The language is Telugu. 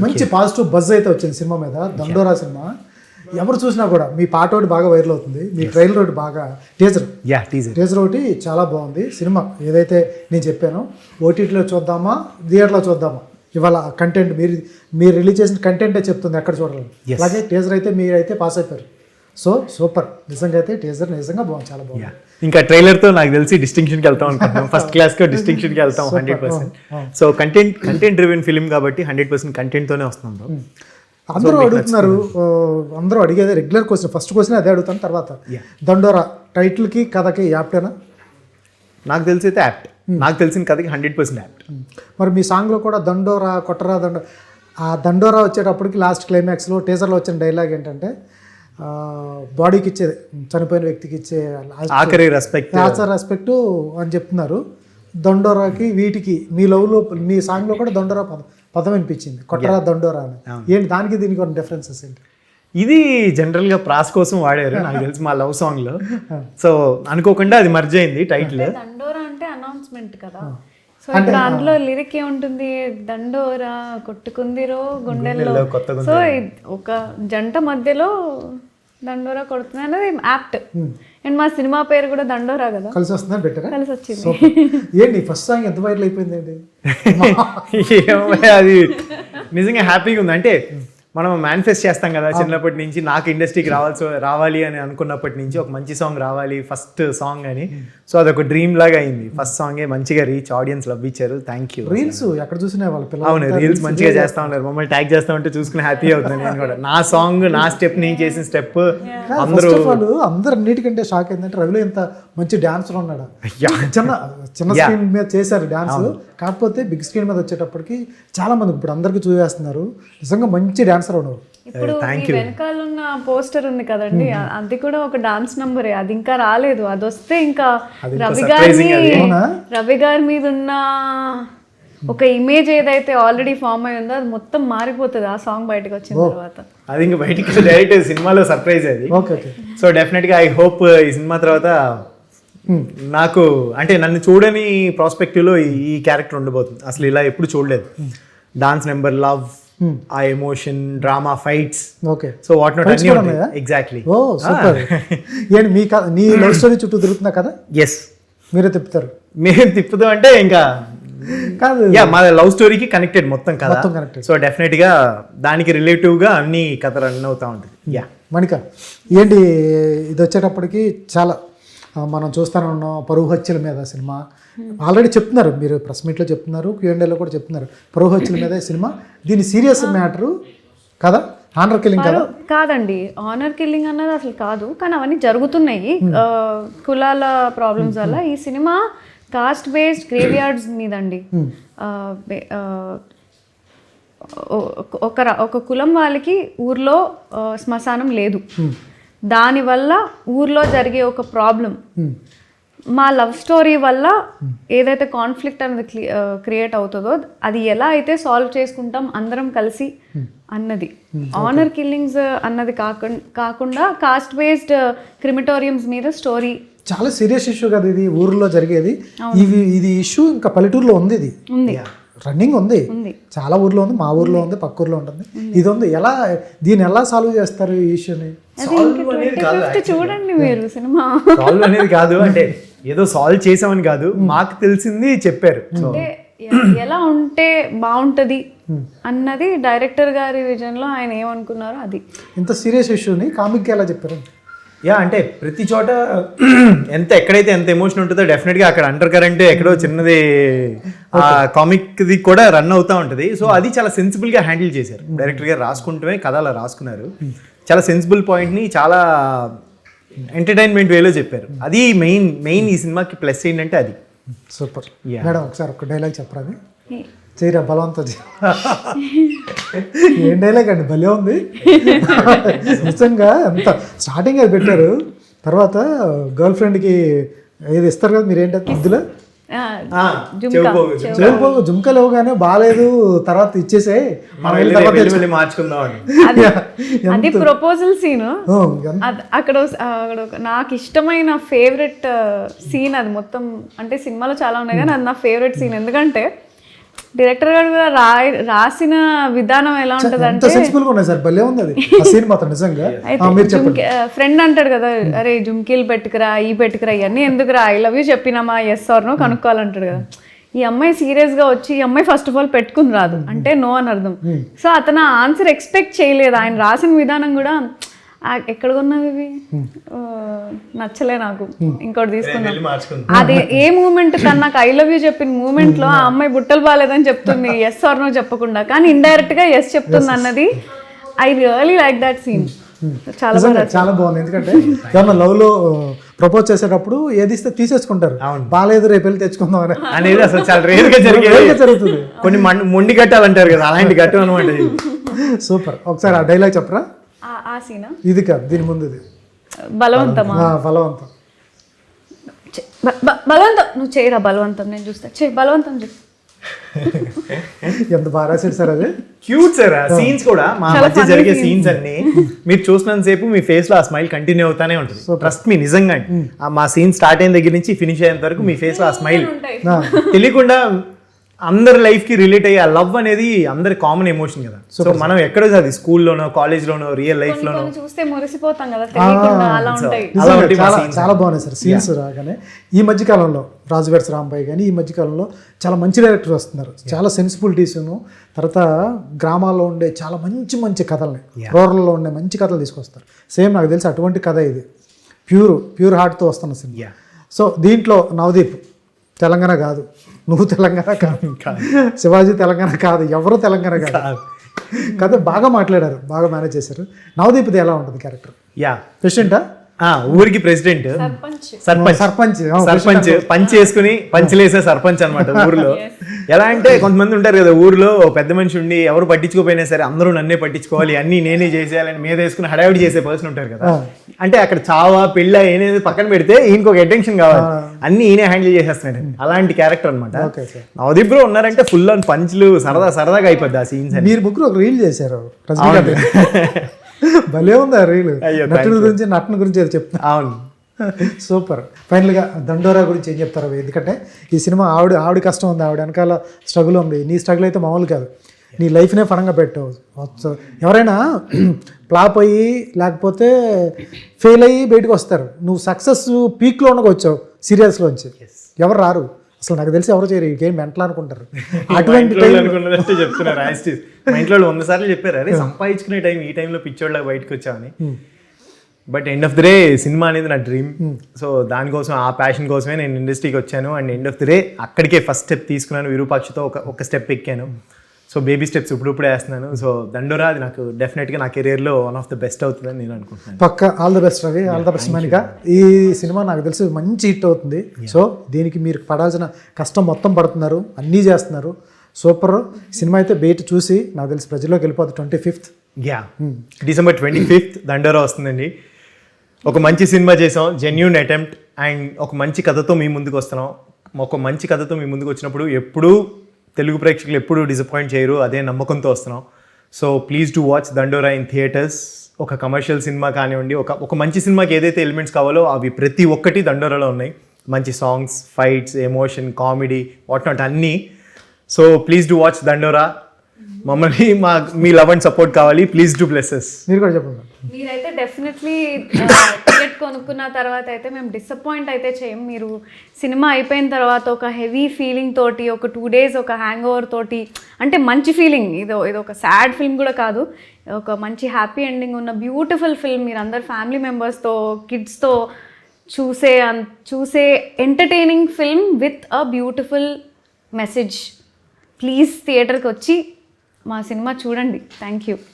మంచి పాజిటివ్ బజ్ అయితే వచ్చింది సినిమా మీద. దండోరా సినిమా ఎవరు చూసినా కూడా మీ పాట ఒకటి బాగా వైరల్ అవుతుంది, మీ ట్రైలర్ ఒకటి బాగా టీజర్ ఒకటి చాలా బాగుంది. సినిమా ఏదైతే నేను చెప్పానో ఓటీటీలో చూద్దామా థియేటర్లో చూద్దామా, ఇవాళ కంటెంట్ మీరు రిలీజ్ చేసిన కంటెంటే చెప్తుంది ఎక్కడ చూడాలి. అలాగే టీజర్ అయితే మీరైతే పాస్ అయిపోయారు. సో సూపర్, నిజంగా అయితే టీజర్ నిజంగా బాగుంది, చాలా బాగుంది. ఇంకా ట్రైలర్ తో నాకు తెలిసి డిస్టింక్షన్కి వెళ్తాం అనుకుంటున్నాం, ఫస్ట్ క్లాస్ కి డిస్టింక్షన్కి వెళ్తాం 100%. సో కంటెంట్ డ్రివెన్ ఫిల్మ్ కాబట్టి 100% కంటెంట్ తోనే వస్తున్నాం bro. అందరూ అడుగుతున్నారు, అందరూ అడిగేది రెగ్యులర్ క్వశ్చన్, ఫస్ట్ క్వశ్చన్ అదే అడుగుతాను. తర్వాత దండోరా టైటిల్కి కథకి యాప్టేనా? నాకు తెలిసి అయితే యాప్ట్, నాకు తెలిసిన కథకి 100% యాప్ట్. మరి మీ సాంగ్లో కూడా దండోరా కొట్టరా ఆ దండోరా వచ్చేటప్పటికి లాస్ట్ క్లైమాక్స్లో టీజర్లో వచ్చిన డైలాగ్ ఏంటంటే బాడీకి ఇచ్చేది, చనిపోయిన వ్యక్తికి ఇచ్చే ఆఖరి రెస్పెక్ట్ అని చెప్తున్నారు. దండోరాకి వీటికి మీ లవ్లో మీ సాంగ్లో కూడా దండోరా పదం వినిపించింది, కొట్టరా దండోరా అని. ఏంటి దానికి దీనికి ఉన్న డిఫరెన్సెస్ ఏంటి? ఇది జనరల్ గా ప్రాస్ కోసం వాడారు నాకు తెలిసి మా లవ్ సాంగ్ లో. సో అనుకోకుండా అది మర్జ్ అయింది టైటిల్. దండోరా అంటే అనౌన్స్మెంట్ కదా, సో ఇప్పుడు అందులో లిరిక్ ఏముంటుంది, దండోరా కొట్టుకుందిరో గుండెల్లో. సో ఒక జంట మధ్యలో దండోరా కొడుతుంది అనేది యాప్ట్. అండ్ మా సినిమా పేరు కూడా దండోరా కదా, కలిసి వస్తుందని పెట్టారా? కలిసి వచ్చింది. ఏంటి ఫస్ట్ సాంగ్ ఎంత వైరల్ అయిపోయింది అండి? అది నిజంగా హ్యాపీగా ఉంది. అంటే మనం మేనిఫెస్ట్ చేస్తాం కదా చిన్నప్పటి నుంచి, నాకు ఇండస్ట్రీకి రావాలి అని అనుకున్నప్పటి నుంచి ఒక మంచి సాంగ్ రావాలి ఫస్ట్ సాంగ్ అని. సో అదొక డ్రీమ్ లాగా అయింది. ఫస్ట్ సాంగే మంచిగా రీచ్, ఆడియన్స్ లవ్ ఇచ్చారు. Thank you. రీల్స్ ఎక్కడ చూసినా వాళ్ళ పిల్లలు అవును రీల్స్ మంచిగా చేస్తా ఉన్నారు, మమ్మల్ని ట్యాగ్ చేస్తా ఉంటే చూసుకుని హ్యాపీ అవుతున్నాను నేను కూడా. నా సాంగ్ నా స్టెప్ నేను చేసిన స్టెప్ అందరు అన్నిటికంటే షాక్ ఏంటంటే రవిలో ఇంత మంచి డాన్సర్ ఉన్నాడు. చిన్న స్క్రీన్ మీద చేశారు డాన్స్, కాకపోతే బిగ్ స్క్రీన్ మీద వచ్చేటప్పటికి చాలా మంది ఇప్పుడు అందరికి చూసేస్తున్నారు. నిజంగా మంచి డాన్సర్ ఉన్నావు. ఇప్పుడు వెనకాల ఉన్న పోస్టర్ ఉంది కదండి, అది కూడా ఒక డాన్స్ నంబరే. అది ఇంకా రాలేదు, అది వస్తే ఇంకా రవి గారి మీద ఉన్న ఒక ఇమేజ్ ఏదైతే ఆల్రెడీ ఫామ్ అయి ఉందో అది మొత్తం మారిపోతుంది ఆ సాంగ్ బయటకు వచ్చిన తర్వాత. అది ఇంకా బయటికి డైరెక్ట్ సినిమాలో సర్ప్రైజ్ అది. సో డెఫినెట్ గా ఐ హోప్ ఈ సినిమా తర్వాత నాకు అంటే నన్ను చూడని ప్రాస్పెక్టివ్ లో ఈ క్యారెక్టర్ ఉండబోతుంది. అసలు ఇలా ఎప్పుడు చూడలేదు. డాన్స్ నెంబర్, లవ్, ఆ emotion, drama, fights, so what not అన్ని ఉంటాయి. ఎగ్జాక్ట్లీ. ఓ సూపర్. ఏంటి నీ లవ్ స్టోరీ చుట్టూ తిరుగుతున్నా కదా? ఎస్, మీరే తిప్పుతారు? మేము తిప్పుతాం అంటే ఇంకా కాదు, మా లవ్ స్టోరీకి కనెక్టెడ్ మొత్తం కదా. సో డెఫినెట్ గా దానికి రిలేటివ్ గా అన్ని కథ రన్ అవుతా ఉంటుంది. యా మణిక, ఏంటి ఇది వచ్చేటప్పటికి చాలా మనం చూస్తానే ఉన్నాం పరువు హత్యల మీద సినిమా. ఆల్రెడీ చెప్తున్నారు, మీరు ప్రెస్ మీట్లో చెప్తున్నారు, Q&Aలో కూడా చెప్తున్నారు, పరువు హత్యల మీద సినిమా. దీని సీరియస్ మ్యాటరు కదా, ఆనర్ కిల్లింగ్ కదా? కాదండి, ఆనర్ కిల్లింగ్ అన్నది అసలు కాదు, కానీ అవన్నీ జరుగుతున్నాయి కులాల ప్రాబ్లమ్స్ వల్ల. ఈ cinema caste based graveyards మీదండి. ఒక కులం వాళ్ళకి ఊర్లో శ్మశానం లేదు, దానివల్ల ఊర్లో జరిగే ఒక ప్రాబ్లం మా లవ్ స్టోరీ వల్ల ఏదైతే కాన్ఫ్లిక్ట్ అనేది క్రియేట్ అవుతుందో అది ఎలా అయితే సాల్వ్ చేసుకుంటాం అందరం కలిసి అన్నది. ఆనర్ కిల్లింగ్స్ అన్నది కాకుండా కాస్ట్ బేస్డ్ క్రిమిటోరియంస్ మీద స్టోరీ. చాలా సీరియస్ ఇష్యూ కదా ఇది, ఊర్లో జరిగేది. ఇది ఇష్యూ ఇంకా పల్లెటూరులో ఉంది, ఇది ఉంది, రన్నింగ్ ఉంది, చాలా ఊర్లో ఉంది, మా ఊర్లో ఉంది, పక్క ఊర్లో ఉంటుంది, ఇది ఉంది. దీన్ని ఎలా సాల్వ్ చేస్తారు ఈ ఇష్యూని? చూడండి మీరు సినిమా. సాల్వ్ అనేది కాదు అంటే ఏదో సాల్వ్ చేసామని కాదు, మాకు తెలిసింది చెప్పారు. ఎలా ఉంటే బాగుంటది అన్నది డైరెక్టర్ గారి విజన్ లో ఆయన ఏమనుకున్నారో అది. ఇంత సీరియస్ ఇష్యూని కామిక్ ఎలా చెప్పారు? యా అంటే ప్రతి చోట ఎక్కడైతే ఎంత ఎమోషన్ ఉంటుందో డెఫినెట్గా అక్కడ అండర్ కరెంట్ ఎక్కడో చిన్నది కామిక్ది కూడా రన్ అవుతూ ఉంటుంది. సో అది చాలా సెన్సిబుల్గా హ్యాండిల్ చేశారు డైరెక్టర్ గారు. రాసుకుంటూనే కథ అలా రాసుకున్నారు. చాలా సెన్సిబుల్ పాయింట్ని చాలా ఎంటర్టైన్మెంట్ వేలో చెప్పారు. అది మెయిన్ ఈ సినిమాకి ప్లస్ ఏంటంటే అది. సూపర్ మేడం, ఒకసారి ఒక డైలాగ్ చెప్పరా? చేయరా బలవంతం. ఏం డైలాగ్ అండి, భలే ఉంది నిజంగా. ఎంత స్టార్టింగ్ అది పెట్టారు, తర్వాత గర్ల్ ఫ్రెండ్కి ఏది ఇస్తారు కదా, మీరు ఏంటంటే ఇందులో జుంకలు ఇవ్వగానే బాగాలేదు తర్వాత ఇచ్చేసే మార్చుకుందాం. అది ప్రపోజల్ సీన్. అక్కడ నాకు ఇష్టమైన ఫేవరెట్ సీన్ అది మొత్తం. అంటే సినిమాలో చాలా ఉన్నాయి కానీ అది నా ఫేవరెట్ సీన్. ఎందుకంటే డైరెక్టర్ గారు కూడా రాసిన విధానం ఎలా ఉంటది ఎంత సెన్సిబుల్ గా ఉన్నాయి సార్, భలే ఉంది అది ఆ సీన్ మాత్రం నిజంగా. మీరు చెప్పండి. ఫ్రెండ్ అంటాడు కదా, అరే జుమ్కీలు పెట్టుకురా పెట్టుకురా ఇవన్నీ ఎందుకురా, ఐ లవ్ యూ చెప్పినామా ఎస్ ఆర్ నో కనుక్కోవాలంటాడు కదా. ఈ అమ్మాయి సీరియస్ గా వచ్చి ఈ అమ్మాయి ఫస్ట్ ఆఫ్ ఆల్ పెట్టుకుని రాదు అంటే నో అని అర్థం. సో అతను ఆన్సర్ ఎక్స్పెక్ట్ చేయలేదు. ఆయన రాసిన విధానం కూడా ఎక్కడ కొన్నావు ఇవి నచ్చలే నాకు, ఇంకోటి తీసుకున్నాను. అది ఏ మూమెంట్ తను నాకు ఐ లవ్ యూ చెప్పిన మూమెంట్ లో ఆ అమ్మాయి బుట్టలు బాగాలేదని చెప్తుంది ఎస్ ఆర్ నో చెప్పకుండా, కానీ ఇండైరెక్ట్ గా ఎస్ చెప్తుంది అన్నది I really like that scene. చాలా చాలా బాగుంది. ఎందుకంటే ఏమన్నా లవ్ లో ప్రపోజ్ చేసేటప్పుడు ఏది ఇస్తే తీసేసుకుంటారు, బాగాలేదు రేపు వెళ్ళి తెచ్చుకుందాం అనేది అసలు చాలా రేర్ గా జరుగుతుంది. కొన్ని మొండి గట్టాలంటారు కదా, అలాంటి గట్టం అనమాట. సూపర్. ఒకసారి ఆ డైలాగ్ చెప్పరా? ఆ సీనా? ఇది కాదు, దీని ముందు ఇది బలవంతమా? బలవంతం. బలవంతం నువ్వు చేయరా, బలవంతం నేను చూస్తా, బలవంతం చేయి. ఎంత బాగా రాశాడు సార్ అది. క్యూట్ సార్ ఆ సీన్స్ కూడా, మా మధ్య జరిగే సీన్స్ అన్ని మీరు చూసినంత సేపు మీ ఫేస్ లో ఆ స్మైల్ కంటిన్యూ అవుతానే ఉంటుంది. ట్రస్ట్ మీ, నిజంగా మా సీన్ స్టార్ట్ అయిన దగ్గర నుంచి ఫినిష్ అయ్యేంత వరకు మీ ఫేస్ లో ఆ స్మైల్ తెలియకుండా అందరి లైఫ్ కి రిలేట్ అయ్యే ఆ లవ్ అనేది అందరి కామన్ ఎమోషన్ కదా. సో మనం ఎక్కడో అది స్కూల్లోనో కాలేజ్లోనో రియల్ లైఫ్ లోనో చూస్తే మురిసిపోతాం కదా, తెలియకుండా అలా ఉంటాయి. చాలా బాగున్నాయి సార్ సీన్స్ రాగానే. ఈ మధ్య కాలంలో రాజువేడ్స్ రాంబాయ్ కానీ ఈ మధ్య కాలంలో చాలా మంచి డైరెక్టర్స్ వస్తున్నారు. చాలా సెన్సిబిలిటీస్ను, తర్వాత గ్రామాల్లో ఉండే చాలా మంచి మంచి కథల్ని, రూరల్లో ఉండే మంచి కథలు తీసుకొస్తారు. సేమ్ నాకు తెలిసి అటువంటి కథ ఇది, ప్యూర్ హార్ట్తో వస్తున్న సినిమా. సో దీంట్లో నవదీప్ తెలంగాణ కాదు, నువ్వు తెలంగాణ కాదు, శివాజీ తెలంగాణ కాదు, ఎవరు తెలంగాణ కాదు. కథ బాగా మాట్లాడారు, బాగా మేనేజ్ చేశారు. నవదీప్ది ఎలా ఉంటుంది క్యారెక్టర్? ప్రెసిడెంటా? ఊరికి ప్రెసిడెంట్, సర్పంచ్ పంచ్ వేసుకుని పంచలేసే సర్పంచ్ అనమాట ఊర్లో. ఎలా అంటే కొంతమంది ఉంటారు కదా ఊర్లో, పెద్ద మనిషి ఉండి ఎవరు పట్టించుకోపోయినా సరే అందరూ నన్నే పట్టించుకోవాలి, అన్ని నేనే చేసేయాలని మీద వేసుకుని హడావిడి చేసే పర్సన్ ఉంటారు కదా. అంటే అక్కడ చావా పెళ్ళ ఏనేది పక్కన పెడితే ఈయనకి ఒక అటెన్షన్ కావాలి, అన్ని ఈయనే హ్యాండిల్ చేసేస్తున్నాడు. అలాంటి క్యారెక్టర్ అనమాట. నవదీప్ బ్రో ఉన్నారంటే ఫుల్ ఆన్ పంచ్లు, సరదాగా అయిపోద్ది ఆ సీన్స్. మీరు ముగ్గురు ఒక రీల్ చేశారు, భలే ఉంది ఆ రీల్. నటన గురించి అది చెప్తా. అవును, సూపర్. ఫైనల్గా దండోరా గురించి ఏం చెప్తారు? ఎందుకంటే ఈ సినిమా ఆవిడ కష్టం ఉంది, ఆవిడ వెనకాల స్ట్రగుల్ ఉంది. నీ స్ట్రగుల్ అయితే మామూలు కాదు, నీ లైఫ్నే ఫలంగా పెట్టావు. ఎవరైనా ఫ్లాప్ అయ్యి లేకపోతే ఫెయిల్ అయ్యి బయటకు వస్తారు, నువ్వు సక్సెస్ పీక్లో ఉండగా వచ్చావు సీరియల్స్లోంచి. ఎవరు రారు అసలు, నాకు తెలిసి ఎవరు చేయరు, ఈ గేమ్ మెంటల్ అనుకుంటారు. అటువంటి చెప్తున్నారు మా ఇంట్లో 100 సార్లు చెప్పారు, అరే సంపాదించుకునే టైం ఈ టైంలో పిచ్చోళ్ళకి బయటకు వచ్చామని. But end of the day cinema అనేది నా డ్రీమ్. సో దానికోసం, ఆ ప్యాషన్ కోసమే నేను ఇండస్ట్రీకి వచ్చాను. And end of the day అక్కడికే ఫస్ట్ స్టెప్ తీసుకున్నాను, విరూపాక్షతో ఒక స్టెప్ ఎక్కాను. సో బేబీ స్టెప్స్ ఇప్పుడే వేస్తున్నాను. సో దండోరా అది నాకు డెఫినెట్గా నా కెరీర్లో వన్ ఆఫ్ ద బెస్ట్ అవుతుందని నేను అనుకుంటున్నాను. పక్క all the best Ravi, all the best Manika. ఈ సినిమా నాకు తెలిసి మంచి హిట్ అవుతుంది. సో దీనికి మీరు పడాల్సిన కష్టం మొత్తం పడుతున్నారు, అన్నీ చేస్తున్నారు. సూపర్. సినిమా అయితే బయట చూసి నాకు తెలిసి ప్రజల్లోకి వెళ్ళిపోతుంది 25th. December 25th దండోరా వస్తుందండి. ఒక మంచి సినిమా చేసాం, జెన్యూన్ అటెంప్ట్, అండ్ ఒక మంచి కథతో మీ ముందుకు వస్తున్నాం. ఒక మంచి కథతో మీ ముందుకు వచ్చినప్పుడు ఎప్పుడూ తెలుగు ప్రేక్షకులు ఎప్పుడూ డిసప్పాయింట్ చేయరు, అదే నమ్మకంతో వస్తున్నాం. సో ప్లీజ్ డు వాచ్ దండోరా ఇన్ థియేటర్స్. ఒక కమర్షియల్ సినిమా కానివ్వండి, ఒక మంచి సినిమాకి ఏదైతే ఎలిమెంట్స్ కావాలో అవి ప్రతి ఒక్కటి దండోరాలో ఉన్నాయి. మంచి songs, fights, emotion, comedy, what not అన్నీ. సో ప్లీజ్ డు వాచ్ దండోరా. మమ్మల్ని మీ లవ్ అండ్ సపోర్ట్ కావాలి, ప్లీజ్ డు బ్లెస్ us. మీరు కూడా చెప్పండి. మీరైతే డెఫినెట్లీ టికెట్ కొనుక్కున్న తర్వాత అయితే మేము డిసప్పాయింట్ అయితే చేయం. మీరు సినిమా అయిపోయిన తర్వాత ఒక హెవీ ఫీలింగ్ తోటి, ఒక 2 days ఒక హ్యాంగ్ ఓవర్ తోటి, అంటే మంచి ఫీలింగ్, ఇది ఒక సాడ్ ఫిల్మ్ కూడా కాదు, ఒక మంచి హ్యాపీ ఎండింగ్ ఉన్న బ్యూటిఫుల్ ఫిల్మ్, మీరు అందరు ఫ్యామిలీ మెంబర్స్తో కిడ్స్తో చూసే entertaining film with a beautiful message. Please థియేటర్కి వచ్చి మా సినిమా చూడండి. Thank you.